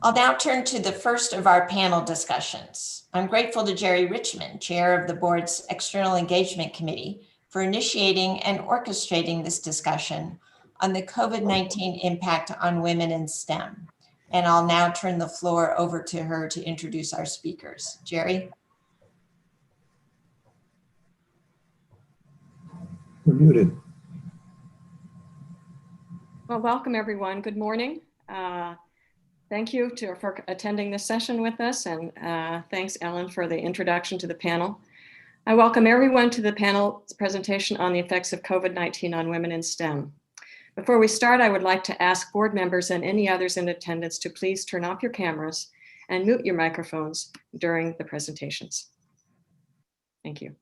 I'll now turn to the first of our panel discussions. I'm grateful to Geri Richmond, chair of the board's External Engagement Committee, for initiating and orchestrating this discussion on the COVID-19 impact on women in STEM. And I'll now turn the floor over to her to introduce our speakers. Geri? You're muted. Well, welcome everyone. Good morning. Thank you for attending this session with us, and thanks Ellen for the introduction to the panel. I welcome everyone to the panel's presentation on the effects of COVID-19 on women in STEM. Before we start, I would like to ask board members and any others in attendance to please turn off your cameras and mute your microphones during the presentations. Thank you.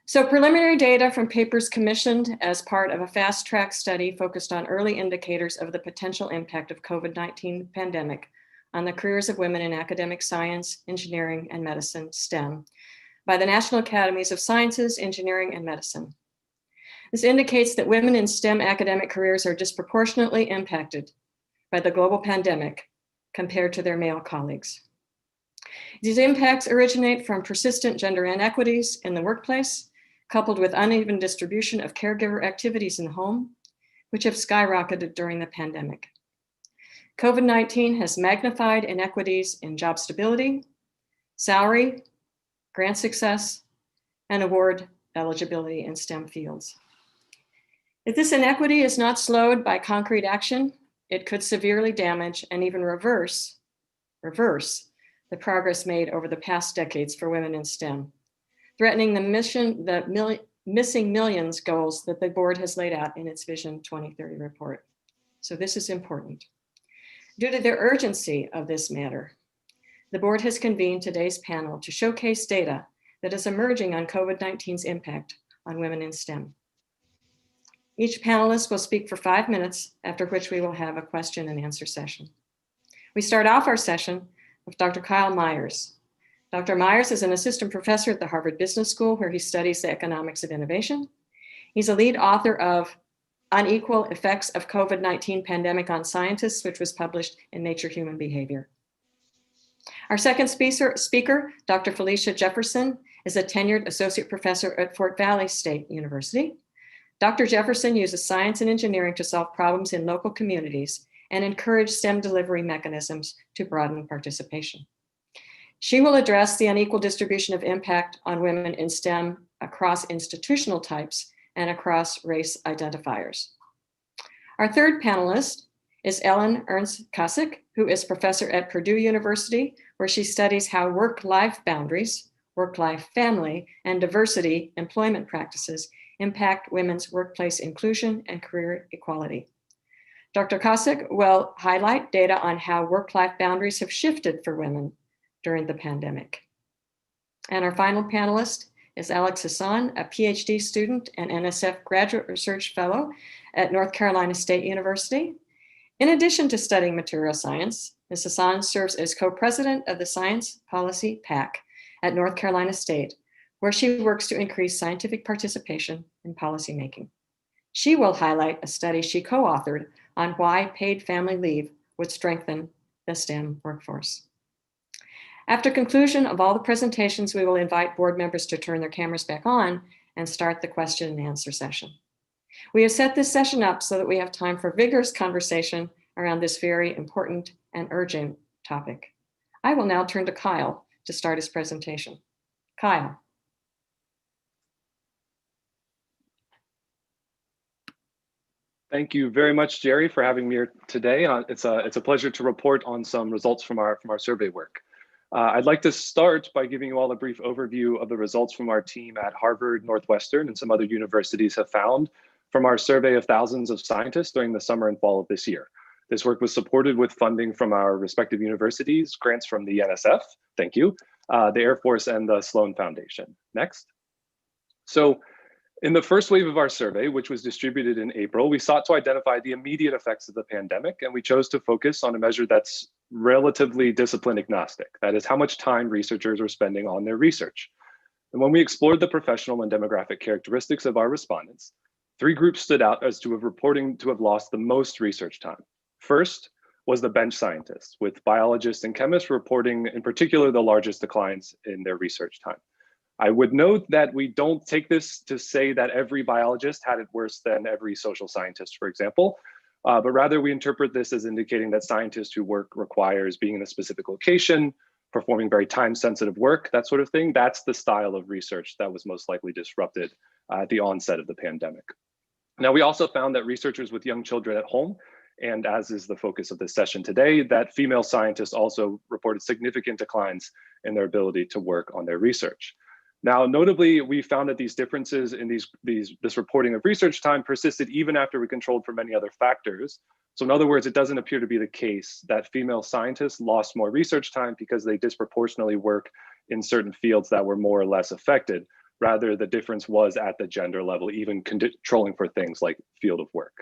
So preliminary data from papers commissioned as part of a fast-track study focused on early indicators of the potential impact of COVID-19 pandemic on the careers of women in academic science, engineering, and medicine, STEM, by the National Academies of Sciences, Engineering, and Medicine. This indicates that women in STEM academic careers are disproportionately impacted by the global pandemic compared to their male colleagues. These impacts originate from persistent gender inequities in the workplace, coupled with uneven distribution of caregiver activities in the home, which have skyrocketed during the pandemic. COVID-19 has magnified inequities in job stability, salary, grant success, and award eligibility in STEM fields. If this inequity is not slowed by concrete action, it could severely damage and even reverse the progress made over the past decades for women in STEM, threatening the missing millions goals that the board has laid out in its Vision 2030 report. So this is important. Due to the urgency of this matter, the board has convened today's panel to showcase data that is emerging on COVID-19's impact on women in STEM. Each panelist will speak for 5 minutes, after which we will have a question and answer session. We start off our session with Dr. Kyle Myers. Dr. Myers is an assistant professor at the Harvard Business School, where he studies the economics of innovation. He's a lead author of Unequal Effects of COVID-19 Pandemic on Scientists, which was published in Nature Human Behavior. Our second speaker, Dr. Felicia Jefferson, is a tenured associate professor at Fort Valley State University. Dr. Jefferson uses science and engineering to solve problems in local communities and encourage STEM delivery mechanisms to broaden participation. She will address the unequal distribution of impact on women in STEM across institutional types and across race identifiers. Our third panelist is Ellen Ernst-Kasich, who is professor at Purdue University, where she studies how work-life boundaries, work-life family, and diversity employment practices impact women's workplace inclusion and career equality. Dr. Kasich will highlight data on how work-life boundaries have shifted for women during the pandemic. And our final panelist is Alex Hassan, a PhD student and NSF graduate research fellow at North Carolina State University. In addition to studying material science, Ms. Hassan serves as co-president of the Science Policy PAC at North Carolina State, where she works to increase scientific participation in policymaking. She will highlight a study she co-authored on why paid family leave would strengthen the STEM workforce. After conclusion of all the presentations, we will invite board members to turn their cameras back on and start the question and answer session. We have set this session up so that we have time for vigorous conversation around this very important and urgent topic. I will now turn to Kyle to start his presentation. Kyle. Thank you very much, Geri, for having me here today. It's a pleasure to report on some results from our survey work. I'd like to start by giving you all a brief overview of the results from our team at Harvard, Northwestern, and some other universities have found from our survey of thousands of scientists during the summer and fall of this year. This work was supported with funding from our respective universities, grants from the NSF, thank you, the Air Force, and the Sloan Foundation. Next. So in the first wave of our survey, which was distributed in April, we sought to identify the immediate effects of the pandemic, and we chose to focus on a measure that's relatively discipline agnostic. That is how much time researchers are spending on their research. And when we explored the professional and demographic characteristics of our respondents, 3 groups stood out as reporting to have lost the most research time. First, was the bench scientists, with biologists and chemists reporting in particular the largest declines in their research time. I would note that we don't take this to say that every biologist had it worse than every social scientist, for example, but rather we interpret this as indicating that scientists who work requires being in a specific location, performing very time-sensitive work, that sort of thing. That's the style of research that was most likely disrupted at the onset of the pandemic. Now, we also found that researchers with young children at home, and as is the focus of this session today, that female scientists also reported significant declines in their ability to work on their research. Now, notably, we found that these differences in this reporting of research time persisted even after we controlled for many other factors. So in other words, it doesn't appear to be the case that female scientists lost more research time because they disproportionately work in certain fields that were more or less affected. Rather, the difference was at the gender level, even controlling for things like field of work.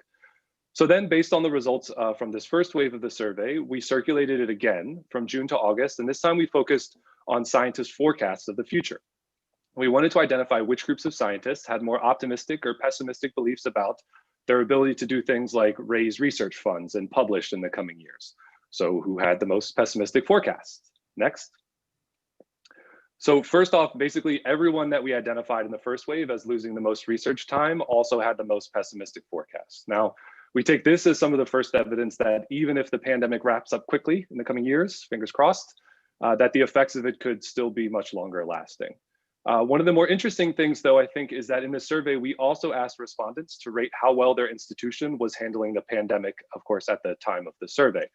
So then, based on the results from this first wave of the survey, we circulated it again from June to August, and this time we focused on scientists' forecasts of the future. We wanted to identify which groups of scientists had more optimistic or pessimistic beliefs about their ability to do things like raise research funds and publish in the coming years. So who had the most pessimistic forecasts? Next. So first off, basically everyone that we identified in the first wave as losing the most research time also had the most pessimistic forecasts. Now, we take this as some of the first evidence that even if the pandemic wraps up quickly in the coming years, fingers crossed, that the effects of it could still be much longer lasting. One of the more interesting things, though, I think, is that in the survey, we also asked respondents to rate how well their institution was handling the pandemic, of course, at the time of the survey.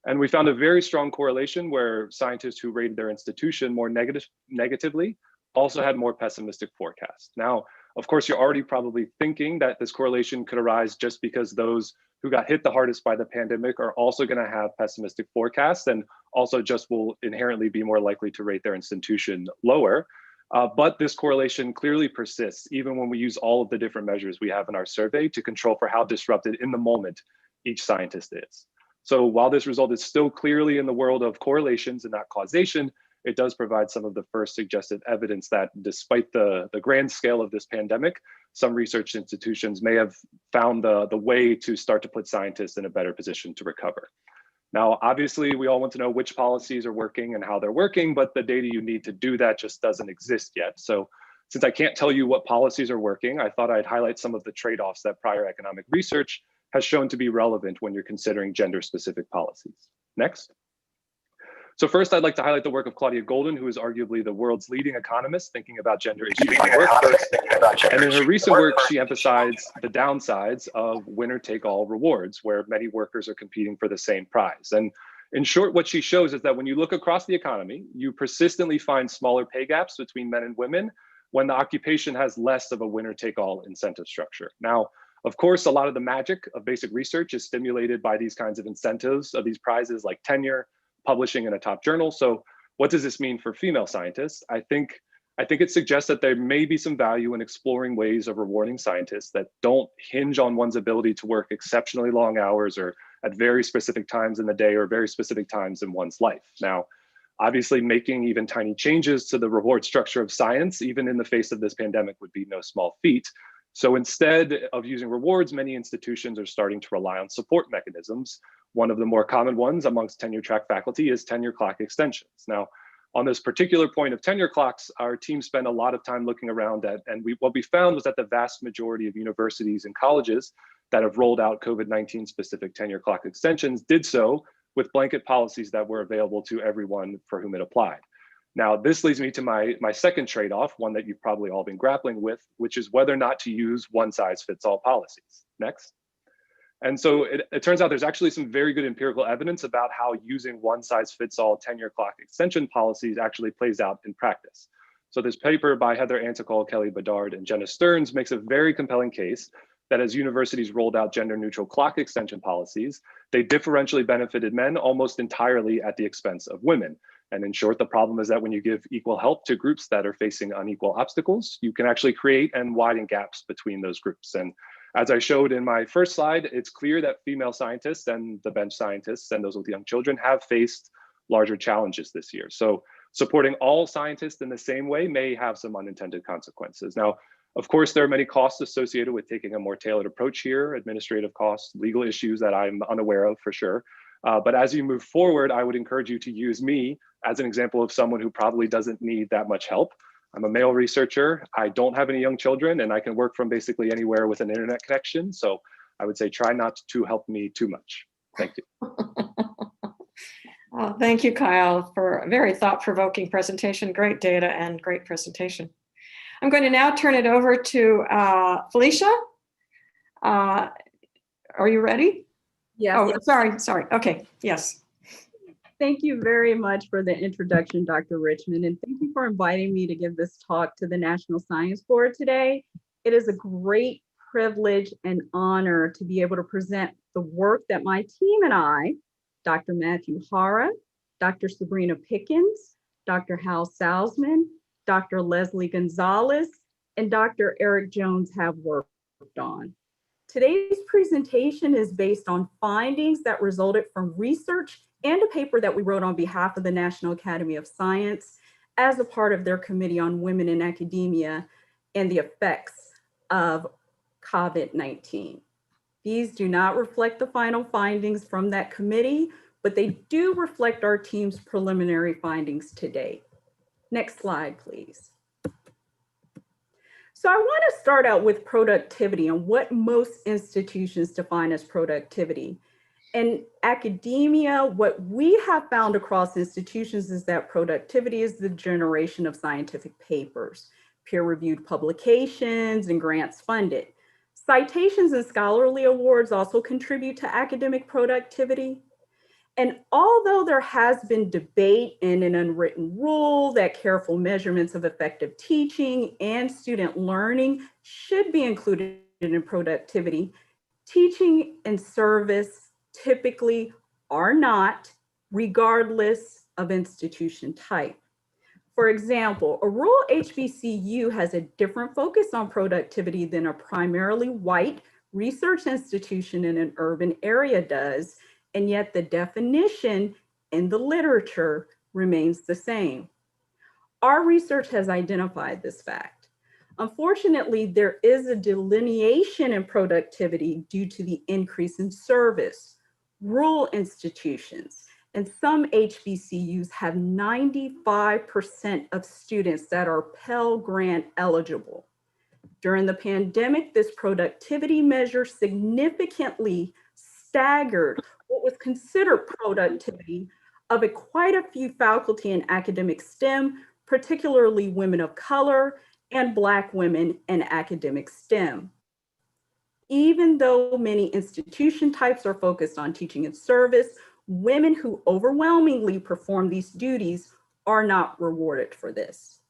And we found a very strong correlation where scientists who rated their institution more negatively also had more pessimistic forecasts. Now, of course, you're already probably thinking that this correlation could arise just because those who got hit the hardest by the pandemic are also going to have pessimistic forecasts and also just will inherently be more likely to rate their institution lower. But this correlation clearly persists even when we use all of the different measures we have in our survey to control for how disrupted in the moment each scientist is. So while this result is still clearly in the world of correlations and not causation, it does provide some of the first suggested evidence that despite the grand scale of this pandemic, some research institutions may have found the way to start to put scientists in a better position to recover. Now, obviously, we all want to know which policies are working and how they're working, but the data you need to do that just doesn't exist yet. So since I can't tell you what policies are working, I thought I'd highlight some of the trade-offs that prior economic research has shown to be relevant when you're considering gender-specific policies. Next. So first, I'd like to highlight the work of Claudia Golden, who is arguably the world's leading economist thinking about gender issues in the workforce. And in her recent work, she emphasized the downsides of winner-take-all rewards, where many workers are competing for the same prize. And in short, what she shows is that when you look across the economy, you persistently find smaller pay gaps between men and women when the occupation has less of a winner-take-all incentive structure. Now, of course, a lot of the magic of basic research is stimulated by these kinds of incentives of these prizes like tenure, publishing in a top journal. So what does this mean for female scientists? I think it suggests that there may be some value in exploring ways of rewarding scientists that don't hinge on one's ability to work exceptionally long hours or at very specific times in the day or very specific times in one's life. Now, obviously, making even tiny changes to the reward structure of science, even in the face of this pandemic, would be no small feat. So instead of using rewards, many institutions are starting to rely on support mechanisms. One of the more common ones amongst tenure track faculty is tenure clock extensions. Now, on this particular point of tenure clocks, our team spent a lot of time looking around at, and what we found was that the vast majority of universities and colleges that have rolled out COVID-19 specific tenure clock extensions did so with blanket policies that were available to everyone for whom it applied. Now, this leads me to my second trade-off, one that you've probably all been grappling with, which is whether or not to use one-size-fits-all policies. Next. And so it turns out there's actually some very good empirical evidence about how using one-size-fits-all tenure clock extension policies actually plays out in practice. So this paper by Heather Antical, Kelly Bedard, and Jenna Stearns makes a very compelling case that as universities rolled out gender-neutral clock extension policies, they differentially benefited men almost entirely at the expense of women. And in short, the problem is that when you give equal help to groups that are facing unequal obstacles, you can actually create and widen gaps between those groups. And as I showed in my first slide, it's clear that female scientists and the bench scientists and those with young children have faced larger challenges this year. So supporting all scientists in the same way may have some unintended consequences. Now, of course, there are many costs associated with taking a more tailored approach here, administrative costs, legal issues that I'm unaware of for sure. But as you move forward, I would encourage you to use me as an example of someone who probably doesn't need that much help. I'm a male researcher. I don't have any young children, and I can work from basically anywhere with an internet connection. So I would say try not to help me too much. Thank you. Oh, thank you, Kyle, for a very thought-provoking presentation. Great data and great presentation. I'm going to now turn it over to Felicia. Are you ready? Yes. Oh, sorry. Okay, yes. Thank you very much for the introduction, Dr. Richmond, and thank you for inviting me to give this talk to the National Science Board today. It is a great privilege and honor to be able to present the work that my team and I, Dr. Matthew Hara, Dr. Sabrina Pickens, Dr. Hal Salzman, Dr. Leslie Gonzalez, and Dr. Eric Jones have worked on. Today's presentation is based on findings that resulted from research and a paper that we wrote on behalf of the National Academy of Science as a part of their Committee on Women in Academia and the Effects of COVID-19. These do not reflect the final findings from that committee, but they do reflect our team's preliminary findings to date. Next slide, please. So I want to start out with productivity and what most institutions define as productivity. In academia, what we have found across institutions is that productivity is the generation of scientific papers, peer-reviewed publications, and grants funded. Citations and scholarly awards also contribute to academic productivity. And although there has been debate and an unwritten rule that careful measurements of effective teaching and student learning should be included in productivity, teaching and service typically are not, regardless of institution type. For example, a rural HBCU has a different focus on productivity than a primarily white research institution in an urban area does, and yet the definition in the literature remains the same. Our research has identified this fact. Unfortunately, there is a delineation in productivity due to the increase in service. Rural institutions and some HBCUs have 95% of students that are Pell Grant eligible. During the pandemic, this productivity measure significantly staggered what was considered productivity of quite a few faculty in academic STEM, particularly women of color and Black women in academic STEM. Even though many institution types are focused on teaching and service, women who overwhelmingly perform these duties are not rewarded for this.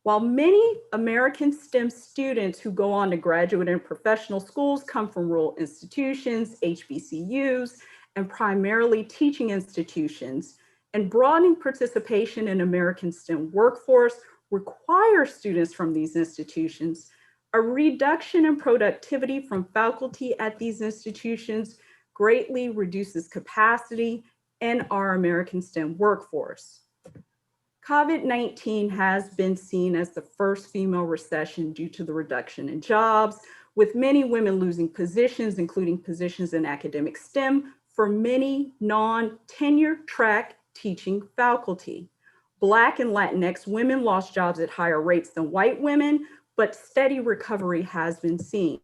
While many American STEM students who go on to graduate and professional schools come from rural institutions, HBCUs, and primarily teaching institutions, and broadening participation in American STEM workforce requires students from these institutions, a reduction in productivity from faculty at these institutions greatly reduces capacity in our American STEM workforce. COVID-19 has been seen as the first female recession due to the reduction in jobs, with many women losing positions, including positions in academic STEM, for many non-tenure track teaching faculty. Black and Latinx women lost jobs at higher rates than white women, but steady recovery has been seen.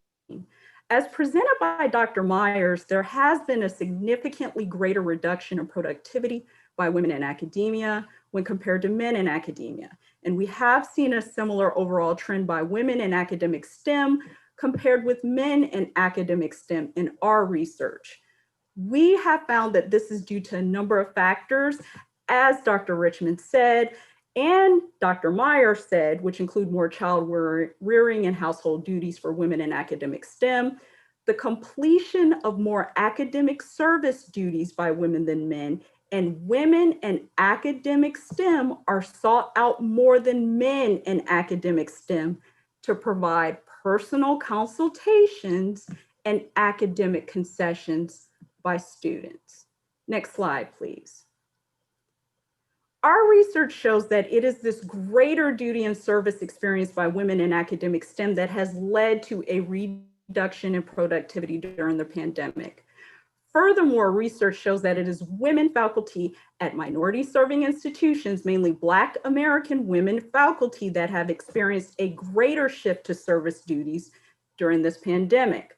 As presented by Dr. Myers, there has been a significantly greater reduction in productivity by women in academia when compared to men in academia. And we have seen a similar overall trend by women in academic STEM compared with men in academic STEM in our research. We have found that this is due to a number of factors, as Dr. Richmond said, and Dr. Myers said, which include more child rearing and household duties for women in academic STEM, the completion of more academic service duties by women than men, and women in academic STEM are sought out more than men in academic STEM to provide personal consultations and academic concessions by students. Next slide, please. Our research shows that it is this greater duty and service experienced by women in academic STEM that has led to a reduction in productivity during the pandemic. Furthermore, research shows that it is women faculty at minority-serving institutions, mainly Black American women faculty, that have experienced a greater shift to service duties during this pandemic.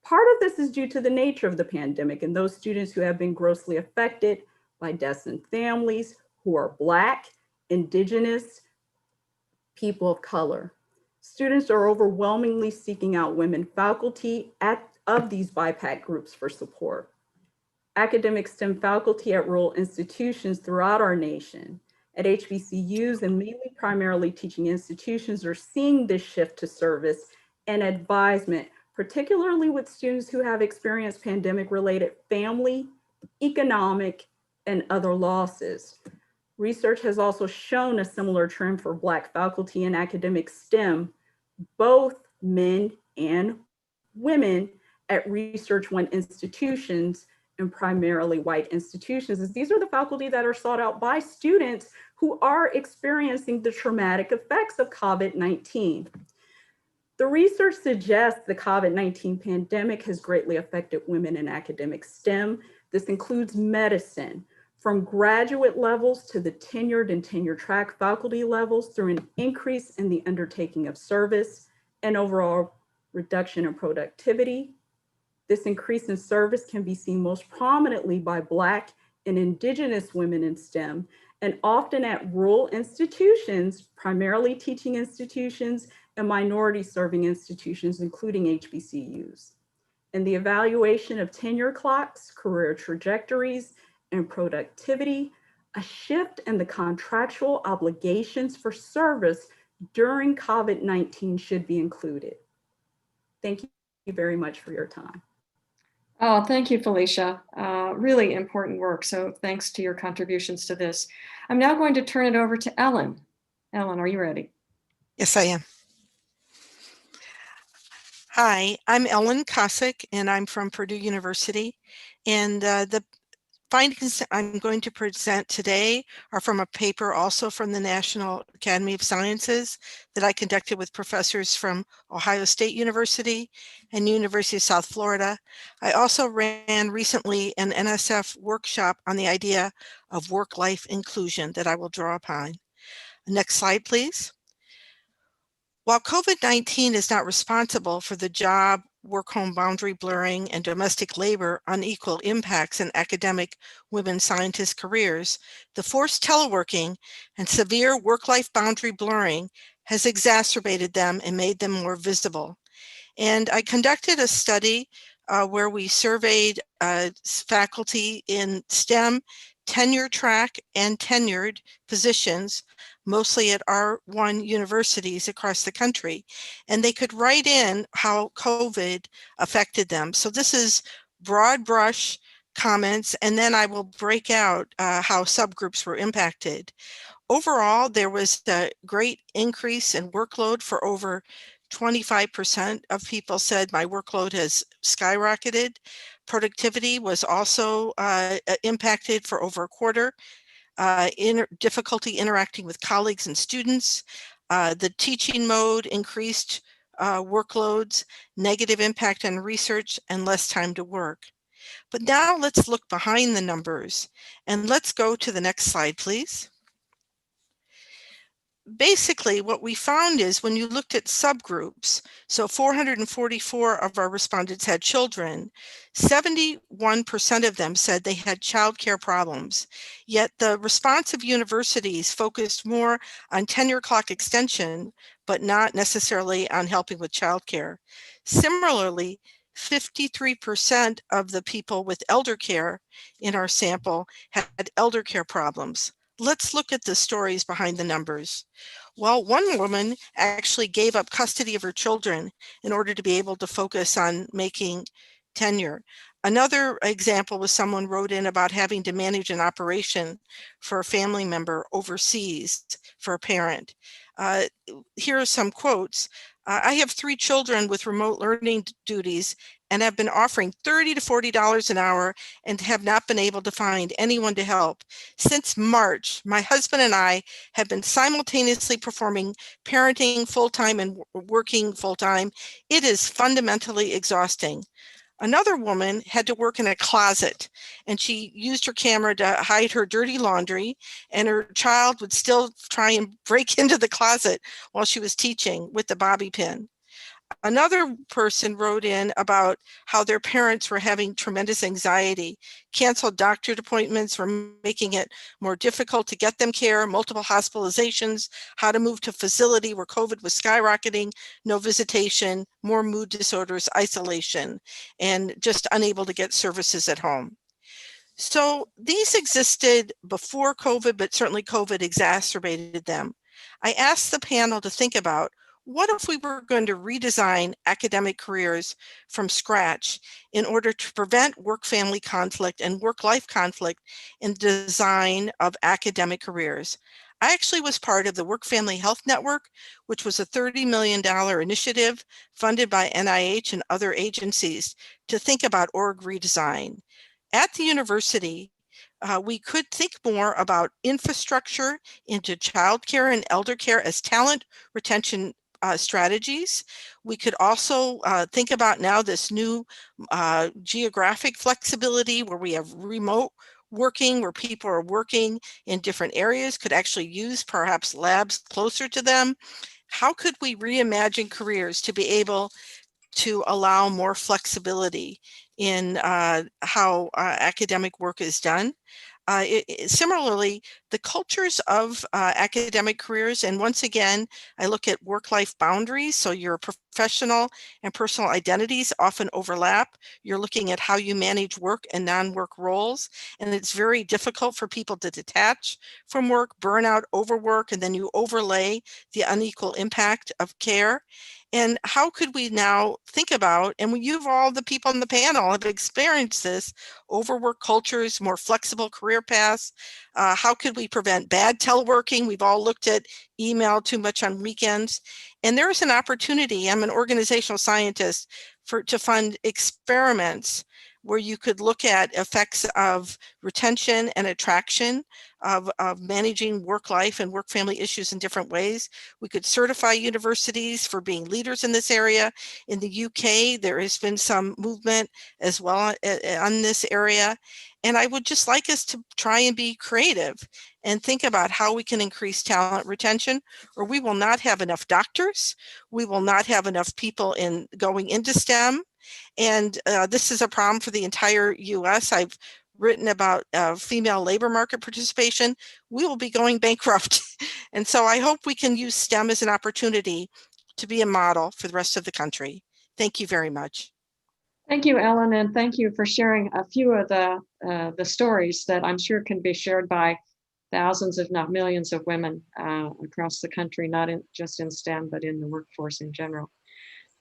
Part of this is due to the nature of the pandemic and those students who have been grossly affected by deaths in families who are Black, Indigenous, people of color. Students are overwhelmingly seeking out women faculty of these BIPAC groups for support. Academic STEM faculty at rural institutions throughout our nation, at HBCUs and mainly primarily teaching institutions, are seeing this shift to service and advisement, particularly with students who have experienced pandemic-related family, economic, and other losses. Research has also shown a similar trend for Black faculty in academic STEM, both men and women at Research One institutions and primarily white institutions, as these are the faculty that are sought out by students who are experiencing the traumatic effects of COVID-19. The research suggests the COVID-19 pandemic has greatly affected women in academic STEM. This includes medicine, from graduate levels to the tenured and tenure track faculty levels, through an increase in the undertaking of service and overall reduction in productivity. This increase in service can be seen most prominently by Black and Indigenous women in STEM, and often at rural institutions, primarily teaching institutions and minority serving institutions, including HBCUs. In the evaluation of tenure clocks, career trajectories, and productivity, a shift in the contractual obligations for service during COVID-19 should be included. Thank you very much for your time. Oh, thank you, Felicia. Really important work. So thanks to your contributions to this. I'm now going to turn it over to Ellen. Ellen, are you ready? Yes, I am. Hi, I'm Ellen Kosick, and I'm from Purdue University. And the findings I'm going to present today are from a paper also from the National Academy of Sciences that I conducted with professors from Ohio State University and University of South Florida. I also ran recently an NSF workshop on the idea of work-life inclusion that I will draw upon. Next slide, please. While COVID-19 is not responsible for the job, work-home boundary blurring, and domestic labor unequal impacts in academic women scientist careers, the forced teleworking and severe work-life boundary blurring has exacerbated them and made them more visible. And I conducted a study where we surveyed faculty in STEM, tenure track, and tenured positions, mostly at R1 universities across the country, and they could write in how COVID affected them. So this is broad brush comments, and then I will break out how subgroups were impacted. Overall, there was a great increase in workload. For over 25% of people said my workload has skyrocketed. Productivity was also impacted for over a quarter. Difficulty interacting with colleagues and students. The teaching mode increased workloads, negative impact on research, and less time to work. But now let's look behind the numbers, and let's go to the next slide, please. Basically, what we found is when you looked at subgroups, so 444 of our respondents had children, 71% of them said they had childcare problems. Yet the response of universities focused more on tenure clock extension, but not necessarily on helping with childcare. Similarly, 53% of the people with elder care in our sample had elder care problems. Let's look at the stories behind the numbers. Well, one woman actually gave up custody of her children in order to be able to focus on making tenure. Another example was someone wrote in about having to manage an operation for a family member overseas for a parent. Here are some quotes. I have 3 children with remote learning duties and have been offering $30 to $40 an hour and have not been able to find anyone to help. Since March, my husband and I have been simultaneously performing parenting full-time and working full-time. It is fundamentally exhausting. Another woman had to work in a closet, and she used her camera to hide her dirty laundry, and her child would still try and break into the closet while she was teaching with the bobby pin. Another person wrote in about how their parents were having tremendous anxiety. Canceled doctor's appointments were making it more difficult to get them care, multiple hospitalizations, how to move to facility where COVID was skyrocketing, no visitation, more mood disorders, isolation, and just unable to get services at home. So these existed before COVID, but certainly COVID exacerbated them. I asked the panel to think about, what if we were going to redesign academic careers from scratch in order to prevent work-family conflict and work-life conflict in the design of academic careers? I actually was part of the Work-Family Health Network, which was a $30 million initiative funded by NIH and other agencies to think about org redesign. At the university, we could think more about infrastructure into childcare and elder care as talent retention strategies. We could also think about now this new geographic flexibility where we have remote working, where people are working in different areas, could actually use perhaps labs closer to them. How could we reimagine careers to be able to allow more flexibility in how academic work is done? Similarly, the cultures of academic careers, and once again, I look at work-life boundaries. So your professional and personal identities often overlap. You're looking at how you manage work and non-work roles, and it's very difficult for people to detach from work, burnout, overwork, and then you overlay the unequal impact of care. And how could we now think about, and you've all the people on the panel have experienced this, overwork cultures, more flexible career paths. How could we prevent bad teleworking? We've all looked at email too much on weekends. And there is an opportunity, I'm an organizational scientist, to fund experiments where you could look at effects of retention and attraction of managing work life and work family issues in different ways. We could certify universities for being leaders in this area. In the UK, there has been some movement as well on this area. And I would just like us to try and be creative and think about how we can increase talent retention, or we will not have enough doctors. We will not have enough people going into STEM. And this is a problem for the entire US. I've written about female labor market participation. We will be going bankrupt. And so I hope we can use STEM as an opportunity to be a model for the rest of the country. Thank you very much. Thank you, Ellen, and thank you for sharing a few of the stories that I'm sure can be shared by thousands, if not millions, of women across the country, not just in STEM, but in the workforce in general.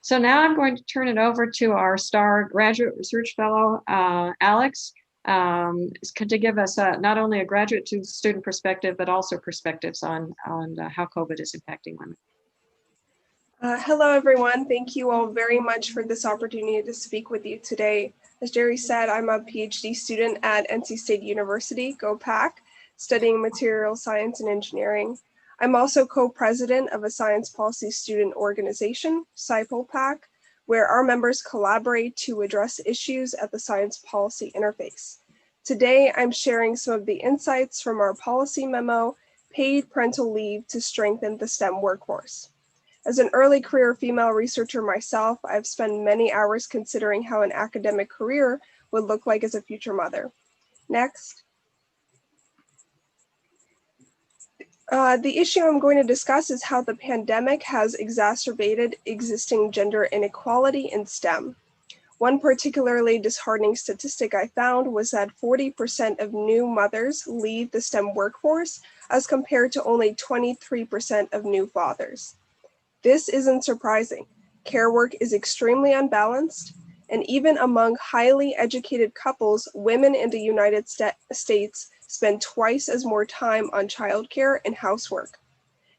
So now I'm going to turn it over to our star graduate research fellow, Alex, to give us not only a graduate student perspective, but also perspectives on how COVID is impacting women. Hello, everyone. Thank you all very much for this opportunity to speak with you today. As Geri said, I'm a PhD student at NC State University, Go Pack, studying material science and engineering. I'm also co-president of a science policy student organization, SciPolPack, where our members collaborate to address issues at the science policy interface. Today, I'm sharing some of the insights from our policy memo, Paid Parental Leave to Strengthen the STEM Workforce. As an early career female researcher myself, I've spent many hours considering how an academic career would look like as a future mother. Next. The issue I'm going to discuss is how the pandemic has exacerbated existing gender inequality in STEM. One particularly disheartening statistic I found was that 40% of new mothers leave the STEM workforce as compared to only 23% of new fathers. This isn't surprising. Care work is extremely unbalanced, and even among highly educated couples, women in the United States spend twice as more time on childcare and housework.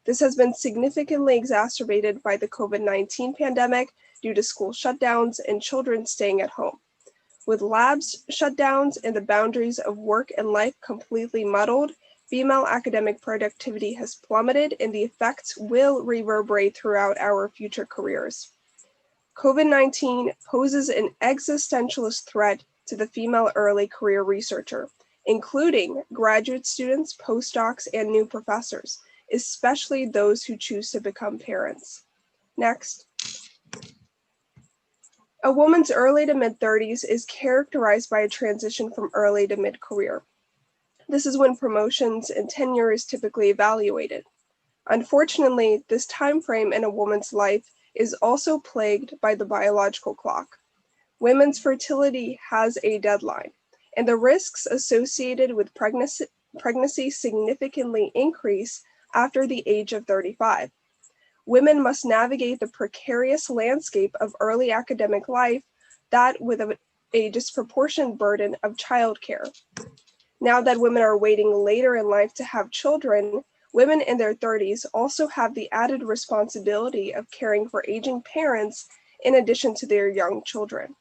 This has been significantly exacerbated by the COVID-19 pandemic due to school shutdowns and children staying at home. With labs shutdowns and the boundaries of work and life completely muddled, female academic productivity has plummeted, and the effects will reverberate throughout our future careers. COVID-19 poses an existentialist threat to the female early career researcher, including graduate students, postdocs, and new professors, especially those who choose to become parents. Next. A woman's early to mid-30s is characterized by a transition from early to mid-career. This is when promotions and tenure is typically evaluated. Unfortunately, this time frame in a woman's life is also plagued by the biological clock. Women's fertility has a deadline, and the risks associated with pregnancy significantly increase after the age of 35. Women must navigate the precarious landscape of early academic life, that with a disproportionate burden of childcare. Now that women are waiting later in life to have children, women in their 30s also have the added responsibility of caring for aging parents in addition to their young children.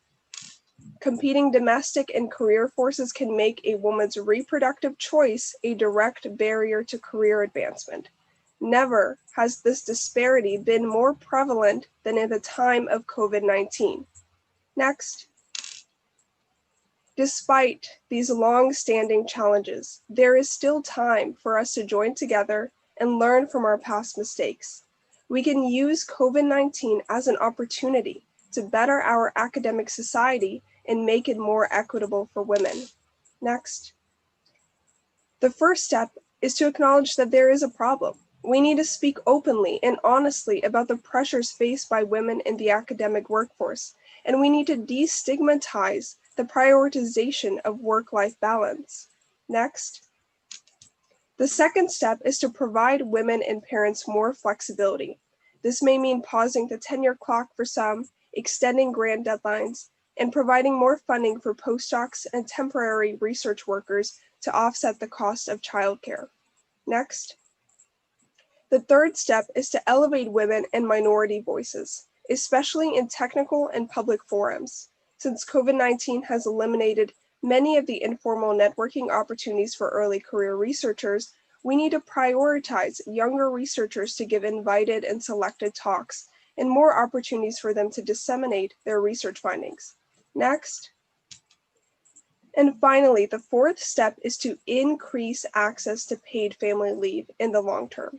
Competing domestic and career forces can make a woman's reproductive choice a direct barrier to career advancement. Never has this disparity been more prevalent than in the time of COVID-19. Next. Despite these long-standing challenges, there is still time for us to join together and learn from our past mistakes. We can use COVID-19 as an opportunity to better our academic society and make it more equitable for women. Next. The first step is to acknowledge that there is a problem. We need to speak openly and honestly about the pressures faced by women in the academic workforce, and we need to destigmatize the prioritization of work-life balance. Next. The second step is to provide women and parents more flexibility. This may mean pausing the tenure clock for some, extending grant deadlines, and providing more funding for postdocs and temporary research workers to offset the cost of childcare. Next. The third step is to elevate women and minority voices, especially in technical and public forums. Since COVID-19 has eliminated many of the informal networking opportunities for early career researchers, we need to prioritize younger researchers to give invited and selected talks and more opportunities for them to disseminate their research findings. Next. And finally, the fourth step is to increase access to paid family leave in the long term.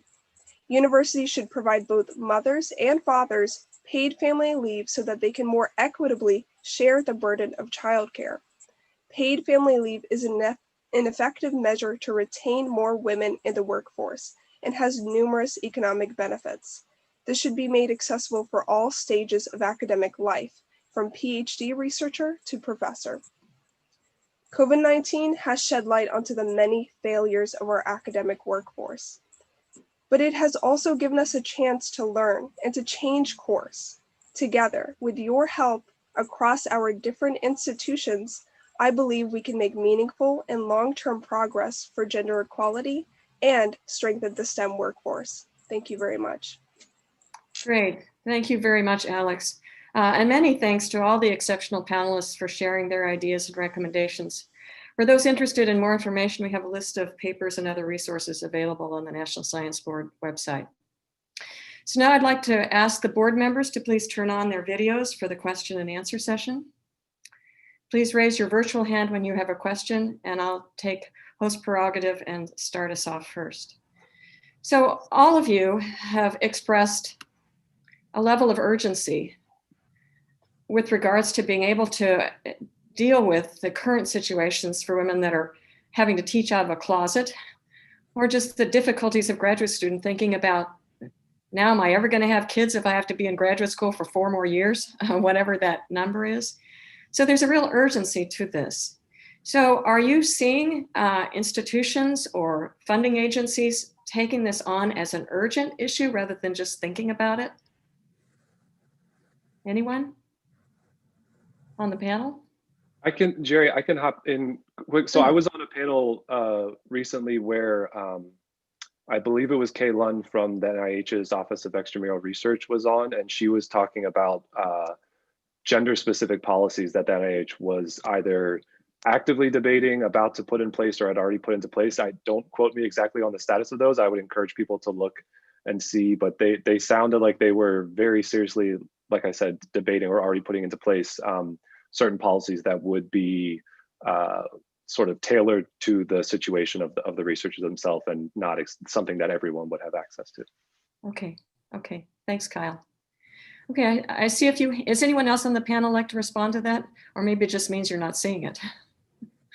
Universities should provide both mothers and fathers paid family leave so that they can more equitably share the burden of childcare. Paid family leave is an effective measure to retain more women in the workforce and has numerous economic benefits. This should be made accessible for all stages of academic life, from PhD researcher to professor. COVID-19 has shed light onto the many failures of our academic workforce, but it has also given us a chance to learn and to change course. Together, with your help across our different institutions, I believe we can make meaningful and long-term progress for gender equality and strengthen the STEM workforce. Thank you very much. Great. Thank you very much, Alex. And many thanks to all the exceptional panelists for sharing their ideas and recommendations. For those interested in more information, we have a list of papers and other resources available on the National Science Board website. So now I'd like to ask the board members to please turn on their videos for the question and answer session. Please raise your virtual hand when you have a question, and I'll take host prerogative and start us off first. So all of you have expressed a level of urgency with regards to being able to deal with the current situations for women that are having to teach out of a closet, or just the difficulties of graduate student thinking about, now am I ever going to have kids if I have to be in graduate school for 4 more years, whatever that number is. So there's a real urgency to this. So are you seeing institutions or funding agencies taking this on as an urgent issue rather than just thinking about it? Anyone on the panel? Geri, I can hop in quick. So I was on a panel recently where I believe it was Kay Lund from the NIH's Office of Extramural Research was on, and she was talking about gender-specific policies that the NIH was either actively debating, about to put in place, or had already put into place. Don't quote me exactly on the status of those. I would encourage people to look and see, but they sounded like they were very seriously like I said, debating or already putting into place certain policies that would be sort of tailored to the situation of the researchers themselves, and not something that everyone would have access to. Okay, okay. Thanks, Kyle. Okay, I see a few. Is anyone else on the panel like to respond to that? Or maybe it just means you're not seeing it.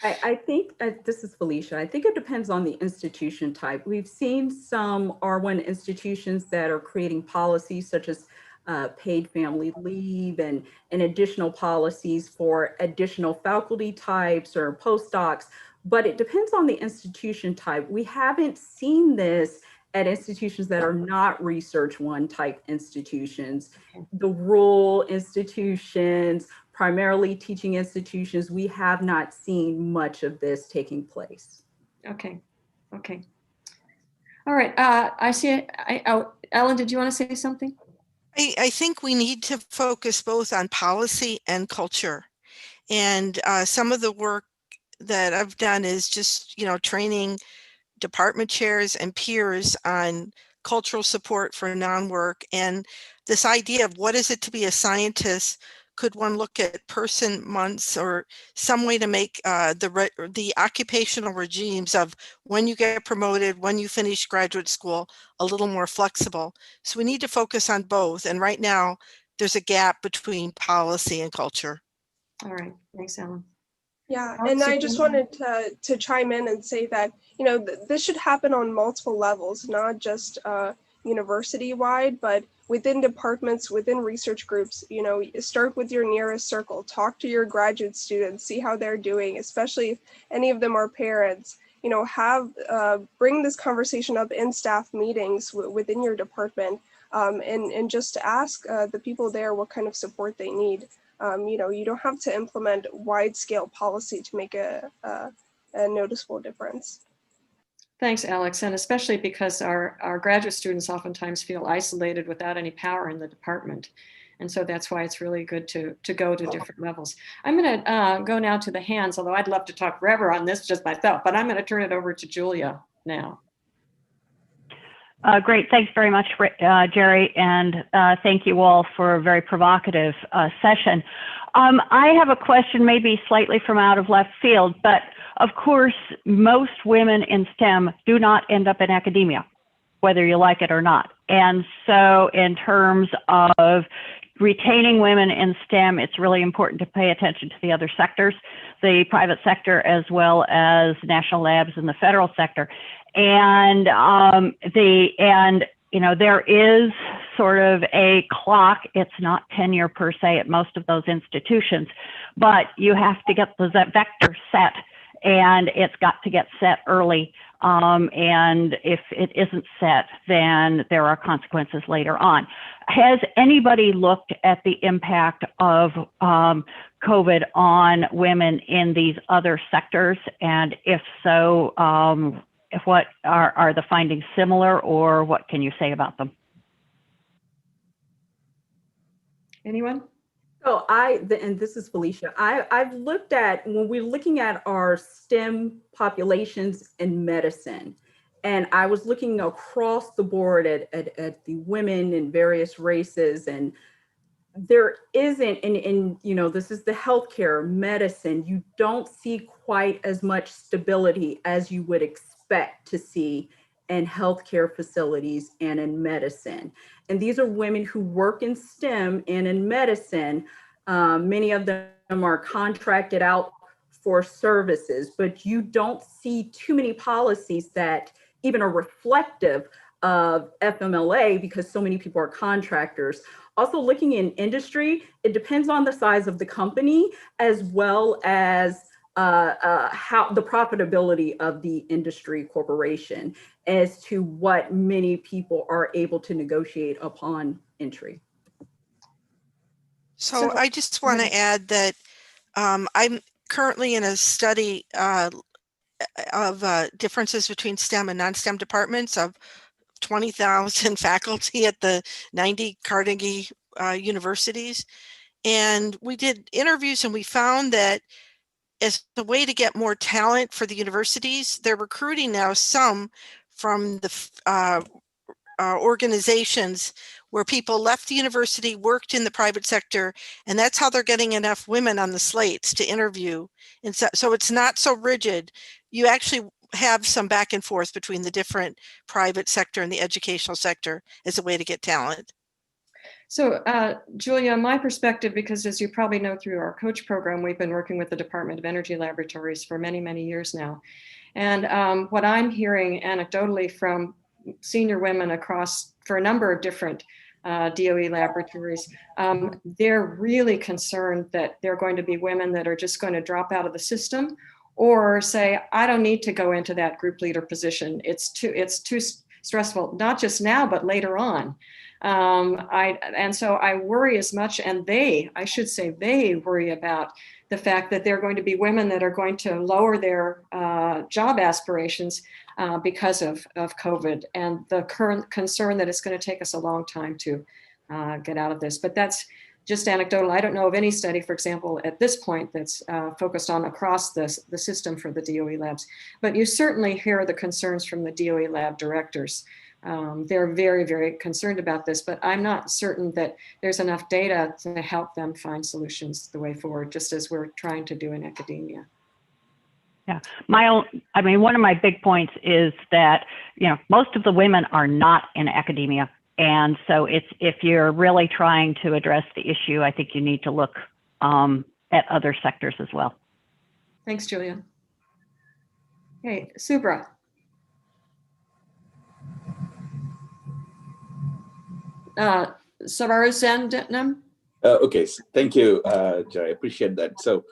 I think this is Felicia. I think it depends on the institution type. We've seen some R1 institutions that are creating policies such as paid family leave and additional policies for additional faculty types or postdocs, but it depends on the institution type. We haven't seen this at institutions that are not Research One type institutions. The rural institutions, primarily teaching institutions, we have not seen much of this taking place. Okay, okay. All right, I see, Ellen, did you want to say something? I think we need to focus both on policy and culture. And some of the work that I've done is just, training department chairs and peers on cultural support for non-work, and this idea of what is it to be a scientist. Could one look at person months or some way to make the occupational regimes of when you get promoted, when you finish graduate school, a little more flexible? So we need to focus on both. And right now there's a gap between policy and culture. All right, thanks, Ellen. Yeah, and I just wanted to chime in and say that, this should happen on multiple levels, not just university-wide, but within departments, within research groups. Start with your nearest circle, talk to your graduate students, see how they're doing, especially if any of them are parents. Bring this conversation up in staff meetings within your department, and just ask the people there what kind of support they need. You don't have to implement wide-scale policy to make a noticeable difference. Thanks, Alex, and especially because our graduate students oftentimes feel isolated without any power in the department. And so that's why it's really good to go to different levels. I'm going to go now to the hands, although I'd love to talk forever on this just myself, but I'm going to turn it over to Julia now. Great. Thanks very much, Geri, and thank you all for a very provocative session. I have a question maybe slightly from out of left field, but of course, most women in STEM do not end up in academia, whether you like it or not. And so in terms of retaining women in STEM, it's really important to pay attention to the other sectors, the private sector, as well as national labs and the federal sector. And there is sort of a clock. It's not tenure per se at most of those institutions, but you have to get the vector set, and it's got to get set early. And if it isn't set, then there are consequences later on. Has anybody looked at the impact of COVID on women in these other sectors? And if so, what are the findings similar, or what can you say about them? Anyone? So and this is Felicia, I've looked at, when we're looking at our STEM populations in medicine, and I was looking across the board at the women in various races, and there isn't, and this is the healthcare medicine, you don't see quite as much stability as you would expect to see in healthcare facilities and in medicine. And these are women who work in STEM and in medicine. Many of them are contracted out for services, but you don't see too many policies that even are reflective of FMLA because so many people are contractors. Also, looking in industry, it depends on the size of the company as well as how the profitability of the industry corporation as to what many people are able to negotiate upon entry. So I just want to add that I'm currently in a study of differences between STEM and non-STEM departments of 20,000 faculty at the 90 Carnegie universities. And we did interviews, and we found that as a way to get more talent for the universities, they're recruiting now some from the organizations where people left the university, worked in the private sector, and that's how they're getting enough women on the slates to interview. And so it's not so rigid. You actually have some back and forth between the different private sector and the educational sector as a way to get talent. So Julia, my perspective, because as you probably know through our coach program, we've been working with the Department of Energy Laboratories for many, many years now. And what I'm hearing anecdotally from senior women across for a number of different DOE laboratories, they're really concerned that there are going to be women that are just going to drop out of the system or say, I don't need to go into that group leader position. It's too stressful, not just now, but later on. And so I worry as much, and I should say they worry about the fact that there are going to be women that are going to lower their job aspirations because of COVID, and the current concern that it's going to take us a long time to get out of this. But that's just anecdotal. I don't know of any study, for example, at this point that's focused on across the system for the DOE labs, but you certainly hear the concerns from the DOE lab directors. They're very, very concerned about this, but I'm not certain that there's enough data to help them find solutions the way forward, just as we're trying to do in academia. Yeah, one of my big points is that, most of the women are not in academia. And so if you're really trying to address the issue, I think you need to look at other sectors as well. Thanks, Julia. Okay, Subra. Savarusandam. Okay, thank you, Geri. I appreciate that. So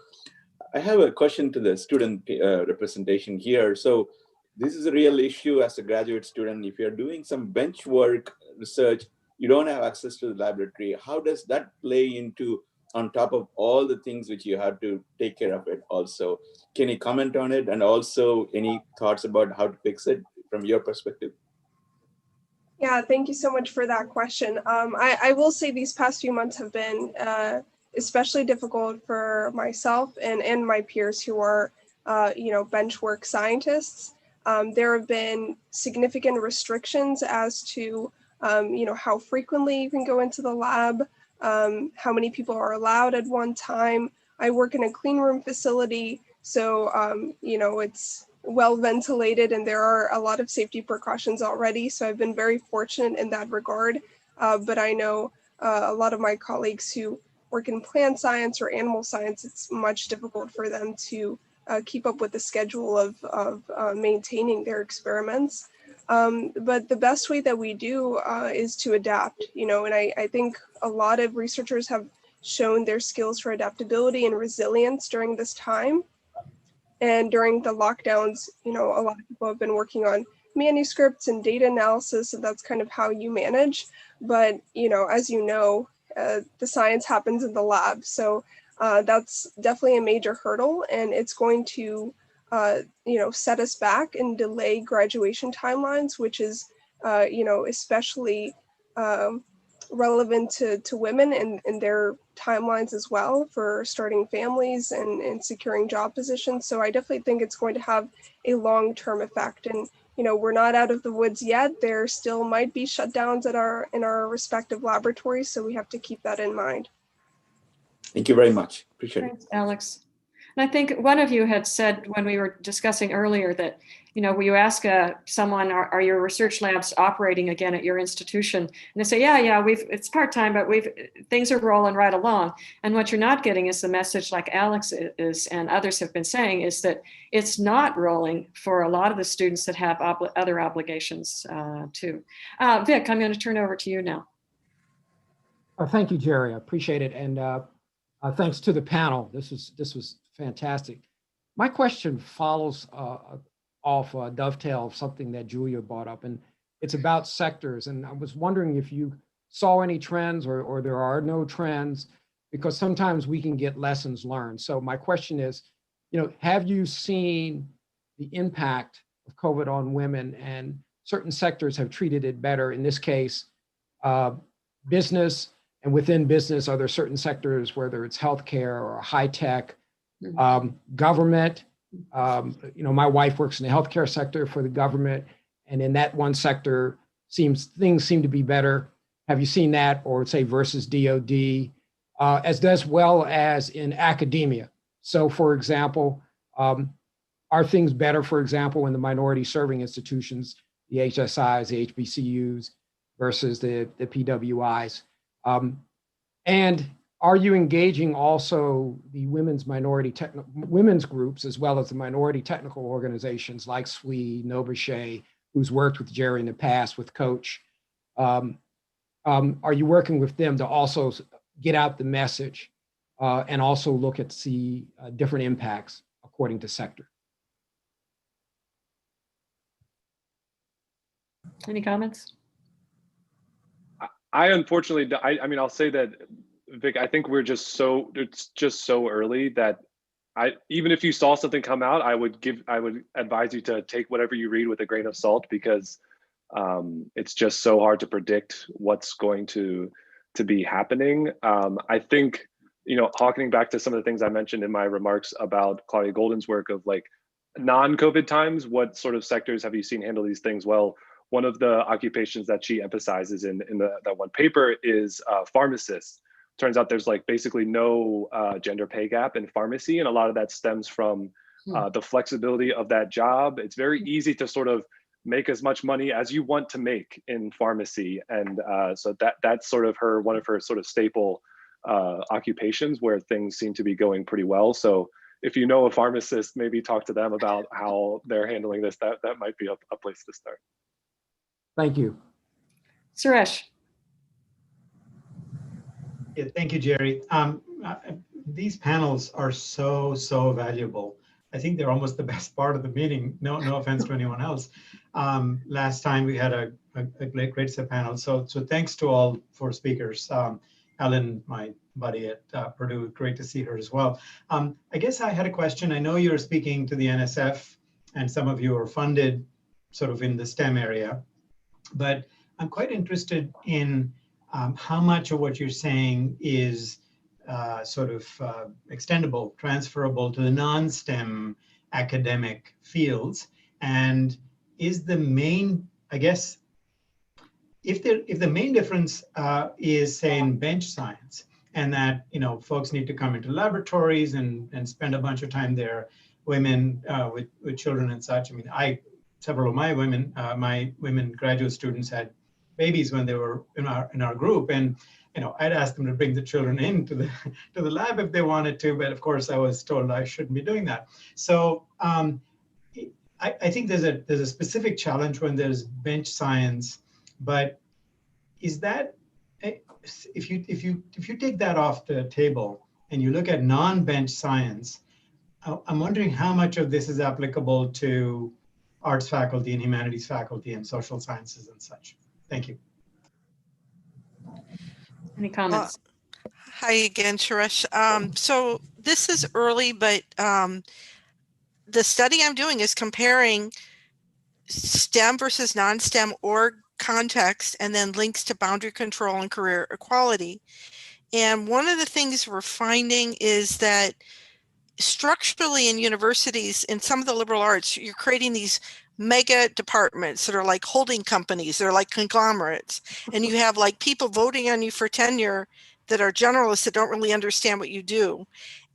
I have a question to the student representation here. So this is a real issue as a graduate student. If you're doing some bench work research, you don't have access to the laboratory. How does that play into, on top of all the things which you have to take care of it also? Can you comment on it? And also any thoughts about how to fix it from your perspective? Yeah, thank you so much for that question. I will say these past few months have been especially difficult for myself and my peers who are, bench work scientists. There have been significant restrictions as to, how frequently you can go into the lab, how many people are allowed at one time. I work in a clean room facility, so, it's well ventilated and there are a lot of safety precautions already. So I've been very fortunate in that regard. But I know a lot of my colleagues who work in plant science or animal science, it's much difficult for them to keep up with the schedule of maintaining their experiments. But the best way that we do is to adapt, and I think a lot of researchers have shown their skills for adaptability and resilience during this time. And during the lockdowns, a lot of people have been working on manuscripts and data analysis, and that's kind of how you manage. But, as the science happens in the lab. So that's definitely a major hurdle, and it's going to, set us back and delay graduation timelines, which is, especially relevant to women and their timelines as well for starting families and securing job positions. So I definitely think it's going to have a long-term effect. And, we're not out of the woods yet. There still might be shutdowns in our respective laboratories. So we have to keep that in mind. Thank you very much. Appreciate it. Thanks, Alex. And I think one of you had said when we were discussing earlier that, when you ask someone, are your research labs operating again at your institution? And they say, yeah, it's part-time, but things are rolling right along. And what you're not getting is the message, like Alex is and others have been saying, is that it's not rolling for a lot of the students that have other obligations too. Vic, I'm going to turn over to you now. Thank you, Geri. I appreciate it. And thanks to the panel. This was fantastic. My question follows off a dovetail of something that Julia brought up, and it's about sectors. And I was wondering if you saw any trends or there are no trends, because sometimes we can get lessons learned. So my question is, have you seen the impact of COVID on women, and certain sectors have treated it better? In this case, business, and within business, are there certain sectors, whether it's healthcare or high tech, government? My wife works in the healthcare sector for the government, and in that one sector, things seem to be better. Have you seen that, or say versus DOD, as well as in academia? So for example, are things better, for example, in the minority serving institutions, the HSIs, the HBCUs versus the PWIs? And are you engaging also the women's women's groups, as well as the minority technical organizations like SWE, Novache, who's worked with Geri in the past with Coach? Are you working with them to also get out the message and also look at the different impacts according to sector? Any comments? I unfortunately, I mean, I'll say that, Vic, I think it's just so early that even if you saw something come out, I would advise you to take whatever you read with a grain of salt, because it's just so hard to predict what's going to be happening. I think, harkening back to some of the things I mentioned in my remarks about Claudia Golden's work of like non-COVID times, what sort of sectors have you seen handle these things well? One of the occupations that she emphasizes in that one paper is pharmacists. Turns out there's like basically no gender pay gap in pharmacy, and a lot of that stems from the flexibility of that job. It's very easy to sort of make as much money as you want to make in pharmacy, and so that's sort of one of her sort of staple occupations where things seem to be going pretty well. So if you know a pharmacist, maybe talk to them about how they're handling this. That might be a place to start. Thank you. Suresh. Yeah, thank you, Geri. These panels are so valuable. I think they're almost the best part of the meeting. No offense to anyone else. Last time we had a great set panel. So thanks to all four speakers. Ellen, my buddy at Purdue, great to see her as well. I guess I had a question. I know you're speaking to the NSF, and some of you are funded sort of in the STEM area, but I'm quite interested in how much of what you're saying is sort of extendable, transferable to the non-STEM academic fields, and is the main, I guess, if the main difference is, say, in bench science, and that folks need to come into laboratories and spend a bunch of time there, women with children and such. I mean, several of my women graduate students had babies when they were in our group, and I'd ask them to bring the children into the lab if they wanted to, but of course I was told I shouldn't be doing that. So I think there's a specific challenge when there's bench science, but is that, if you take that off the table and you look at non-bench science, I'm wondering how much of this is applicable to arts faculty and humanities faculty and social sciences and such. Thank you. Any comments? Hi again, Suresh. So this is early, but the study I'm doing is comparing STEM versus non-STEM org context, and then links to boundary control and career equality. And one of the things we're finding is that structurally in universities, in some of the liberal arts, you're creating these mega departments that are like holding companies, they're like conglomerates, and you have like people voting on you for tenure that are generalists that don't really understand what you do.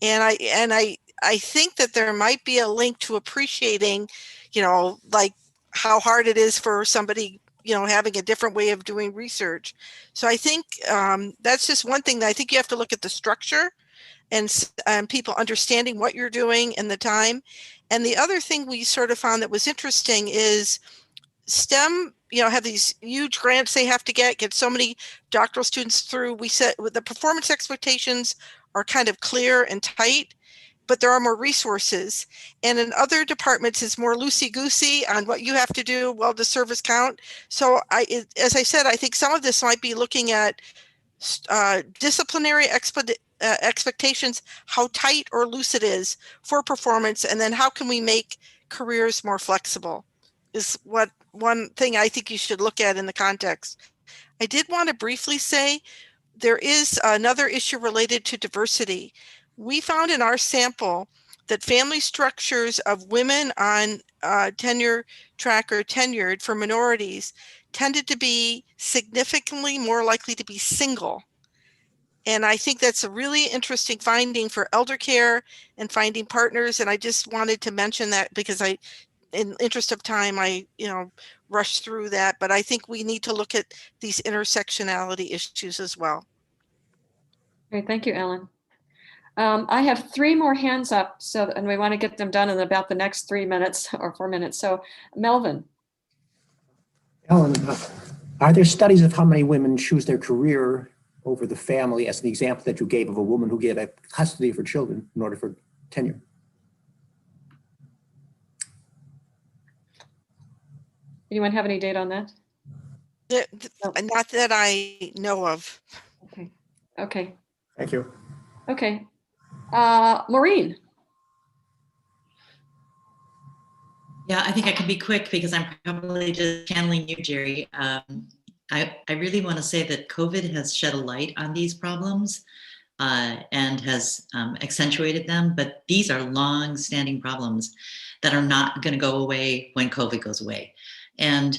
And I think that there might be a link to appreciating, like how hard it is for somebody, having a different way of doing research. So I think that's just one thing that I think you have to look at the structure and people understanding what you're doing and the time. And the other thing we sort of found that was interesting is STEM, have these huge grants they have to get so many doctoral students through. We said the performance expectations are kind of clear and tight, but there are more resources. And in other departments, it's more loosey-goosey on what you have to do. Well, does service count? So as I said, I think some of this might be looking at disciplinary expectations, how tight or loose it is for performance, and then how can we make careers more flexible is what one thing I think you should look at in the context. I did want to briefly say there is another issue related to diversity. We found in our sample that family structures of women on tenure track or tenured for minorities tended to be significantly more likely to be single. And I think that's a really interesting finding for elder care and finding partners. And I just wanted to mention that because in interest of time, I rushed through that, but I think we need to look at these intersectionality issues as well. Great, thank you, Ellen. I have 3 more hands up, and we want to get them done in about the next 3 minutes or 4 minutes. So Melvin. Ellen, are there studies of how many women choose their career over the family, as the example that you gave of a woman who gave up custody of her children in order for tenure? Anyone have any data on that? Not that I know of. Okay. Okay. Thank you. Okay. Maureen. Yeah, I think I can be quick because I'm probably just channeling you, Geri. I really want to say that COVID has shed a light on these problems and has accentuated them, but these are long-standing problems that are not going to go away when COVID goes away. And,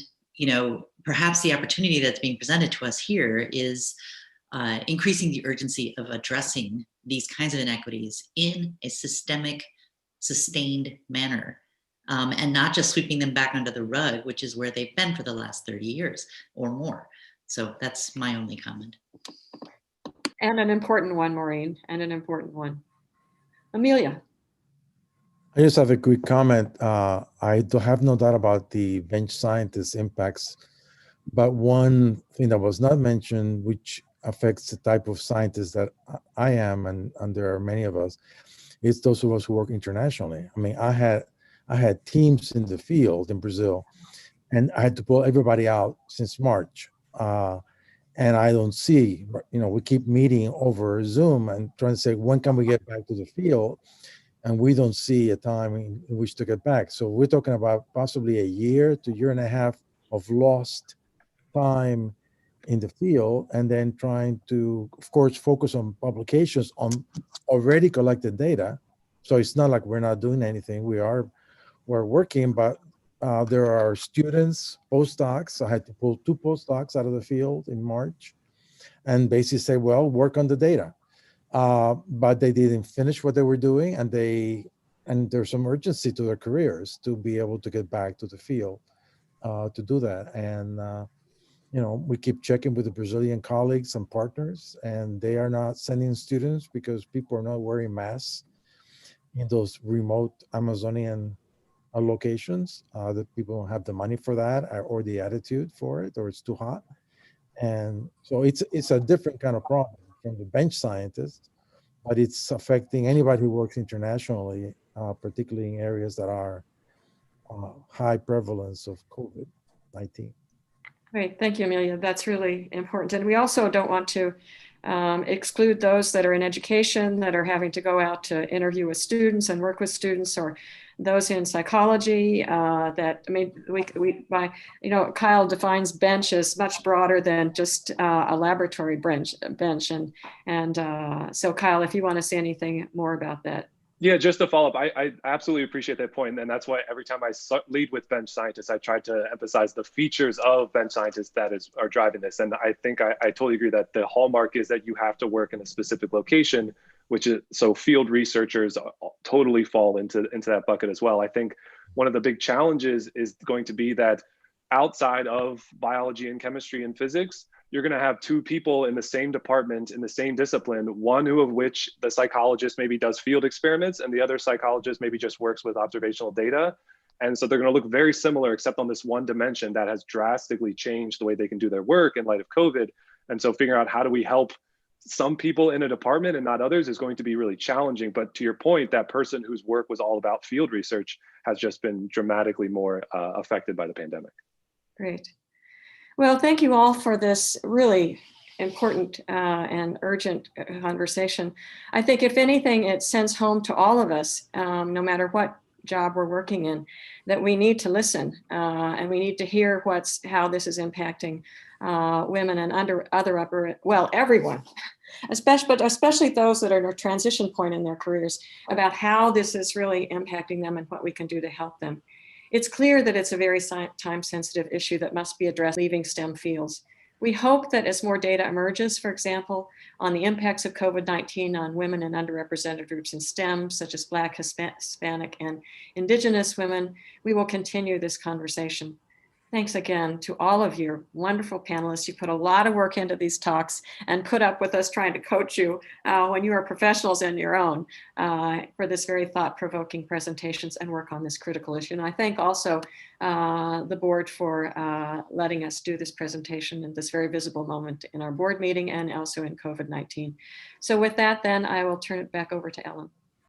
perhaps the opportunity that's being presented to us here is increasing the urgency of addressing these kinds of inequities in a systemic, sustained manner. And not just sweeping them back under the rug, which is where they've been for the last 30 years or more. So that's my only comment. And an important one, Maureen, and an important one. Amelia. I just have a quick comment. I have no doubt about the bench scientist impacts, but one thing that was not mentioned, which affects the type of scientist that I am, and there are many of us, is those of us who work internationally. I mean, I had teams in the field in Brazil, and I had to pull everybody out since March. And I don't see, we keep meeting over Zoom and trying to say, when can we get back to the field? And we don't see a time in which to get back. So we're talking about possibly a year to year and a half of lost time in the field, and then trying to, of course, focus on publications on already collected data. So it's not like we're not doing anything. We're working, but there are students, postdocs. I had to pull 2 postdocs out of the field in March and basically say, well, work on the data. But they didn't finish what they were doing, and there's some urgency to their careers to be able to get back to the field to do that. And, we keep checking with the Brazilian colleagues and partners, and they are not sending students because people are not wearing masks in those remote Amazonian locations. That people don't have the money for that or the attitude for it, or it's too hot. And so it's a different kind of problem from the bench scientist, but it's affecting anybody who works internationally, particularly in areas that are high prevalence of COVID-19. Great, thank you, Amelia. That's really important. And we also don't want to exclude those that are in education, that are having to go out to interview with students and work with students, or those in psychology. Kyle defines bench as much broader than just a laboratory bench. And so Kyle, if you want to say anything more about that. Yeah, just to follow up, I absolutely appreciate that point. And that's why every time I lead with bench scientists, I try to emphasize the features of bench scientists that are driving this. And I think I totally agree that the hallmark is that you have to work in a specific location, which is, so field researchers totally fall into that bucket as well. I think one of the big challenges is going to be that outside of biology and chemistry and physics, you're going to have 2 people in the same department, in the same discipline, one of which the psychologist maybe does field experiments and the other psychologist maybe just works with observational data. And so they're going to look very similar, except on this one dimension that has drastically changed the way they can do their work in light of COVID. And so figuring out how do we help some people in a department and not others is going to be really challenging. But to your point, that person whose work was all about field research has just been dramatically more affected by the pandemic. Great. Well, thank you all for this really important and urgent conversation. I think if anything, it sends home to all of us, no matter what job we're working in, that we need to listen and we need to hear how this is impacting women and everyone, especially those that are at a transition point in their careers, about how this is really impacting them and what we can do to help them. It's clear that it's a very time-sensitive issue that must be addressed leaving STEM fields. We hope that as more data emerges, for example, on the impacts of COVID-19 on women and underrepresented groups in STEM, such as Black, Hispanic, and Indigenous women, we will continue this conversation. Thanks again to all of you wonderful panelists. You put a lot of work into these talks and put up with us trying to coach you when you are professionals in your own for this very thought-provoking presentations and work on this critical issue. And I thank also the board for letting us do this presentation in this very visible moment in our board meeting and also in COVID-19. So with that, then I will turn it back over to Ellen.